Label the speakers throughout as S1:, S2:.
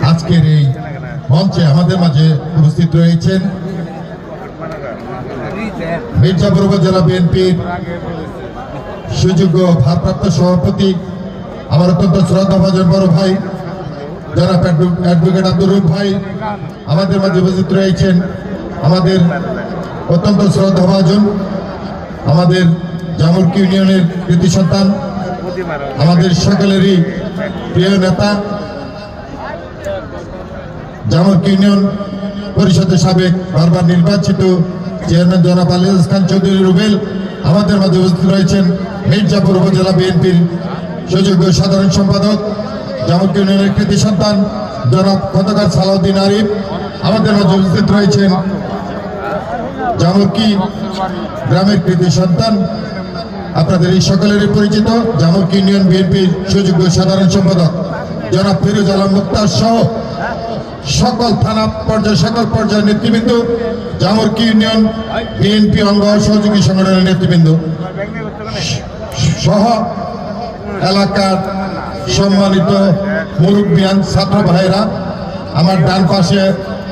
S1: আজকের এই মঞ্চে আমাদের মাঝে উপস্থিত রয়েছেন মির্জাপুর উপজেলা বিএনপির সুযোগ্য ভারপ্রাপ্ত সভাপতি, আমার অত্যন্ত শ্রদ্ধাভাজন বড় ভাই জনাব অ্যাডভোকেট আব্দুর রউফ ভাই। আমাদের মাঝে উপস্থিত রয়েছেন আমাদের অত্যন্ত শ্রদ্ধাভাজন আমাদের জামুরকি ইউনিয়নের কৃতি সন্তান, আমাদের সকলেরই প্রিয় নেতা, জামুরকি ইউনিয়ন পরিষদের সাবেক বারবার নির্বাচিত চেয়ারম্যান জনাব আলিয়াস খান চৌধুরী রুবেল। আমাদের মাঝে উপস্থিত রয়েছেন মির্জাপুর উপজেলা বিএনপির সুযোগ্য সাধারণ সম্পাদক, জামুরকি ইউনিয়নের কৃতি সন্তান জনাব খন্দকার সালাউদ্দিন আরিফ। আমাদের মাঝে উপস্থিত রয়েছেন জামুরকি গ্রামের কৃতি সন্তান, আপনাদের এই সকলেরই পরিচিত জামুরকি ইউনিয়ন বিএনপির সুযোগ্য সাধারণ সম্পাদক জনাব ফিরোজ আলম মুক্তার সহ সকল থানা পর্যায়ে সকল পর্যায়ের নেতৃবৃন্দ, জামুরকি ইউনিয়ন বিএনপি অঙ্গ সহযোগী সংগঠনের নেতৃবৃন্দ সহ এলাকার সম্মানিত মুরব্বিয়ান ছাত্র ভাইয়েরা, আমার ডান পাশে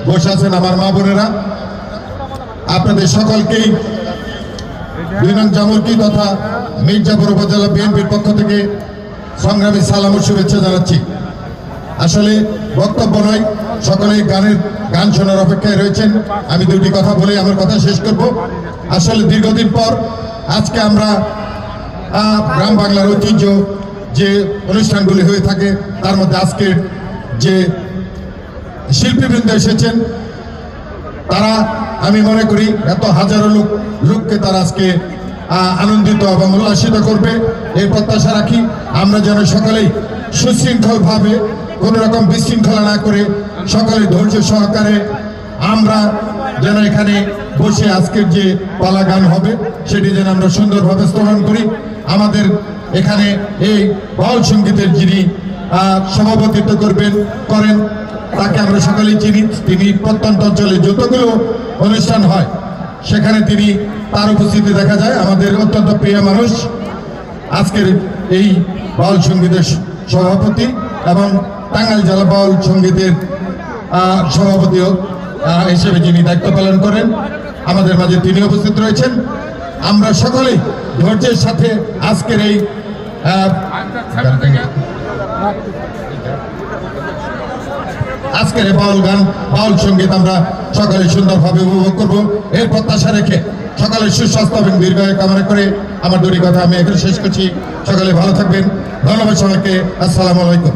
S1: বসে আছেন আমার মা বোনেরা, আপনাদের সকলকেই ২ নং জামুরকি তথা মির্জাপুর উপজেলা বিএনপির পক্ষ থেকে সংগ্রামী সালাম ও শুভেচ্ছা জানাচ্ছি। আসলে বক্তব্য নয়, সকলেই গান শোনার অপেক্ষায় রয়েছেন। আমি দুটি কথা বলে আমার কথা শেষ করব। আসলে দীর্ঘদিন পর আজকে আমরা গ্রাম বাংলার ঐতিহ্য যে অনুষ্ঠানগুলি হয়ে থাকে তার মধ্যে আজকে যে শিল্পীবৃন্দ এসেছেন তারা, আমি মনে করি এত হাজারো লোককে তারা আজকে আনন্দিত এবং উল্লাসিত করবে এই প্রত্যাশা রাখি। আমরা যেন সকলেই সুশৃঙ্খলভাবে কোনো রকম বিশৃঙ্খলা না করে সকলে ধৈর্য সহকারে আমরা যেন এখানে বসে আজকের যে পালা গান হবে সেটি যেন আমরা সুন্দরভাবে স্তরণ করি। আমাদের এখানে এই বাউল সঙ্গীতের যিনি সভাপতিত্ব করেন তাকে আমরা সকলেই চিনি। তিনি প্রত্যন্ত অঞ্চলে যতগুলো অনুষ্ঠান হয় সেখানে তার উপস্থিতি দেখা যায়। আমাদের অত্যন্ত প্রিয় মানুষ, আজকের এই বাউল সঙ্গীতের সভাপতি এবং টাঙ্গাইল জেলা বাউল সঙ্গীতের সভাপতিও হিসেবে যিনি দায়িত্ব পালন করেন আমাদের মাঝে তিনি উপস্থিত রয়েছেন। আমরা সকলেই ধৈর্যের সাথে আজকের এই বাউল সঙ্গীত আমরা সকলে সুন্দরভাবে উপভোগ করবো এর প্রত্যাশা রেখে সকলের সুস্বাস্থ্য এবং দীর্ঘায়ু কামনা করে আমার দুটি কথা আমি এখানে শেষ করছি। সকলে ভালো থাকবেন। ধন্যবাদ সবাইকে। আসসালামু আলাইকুম।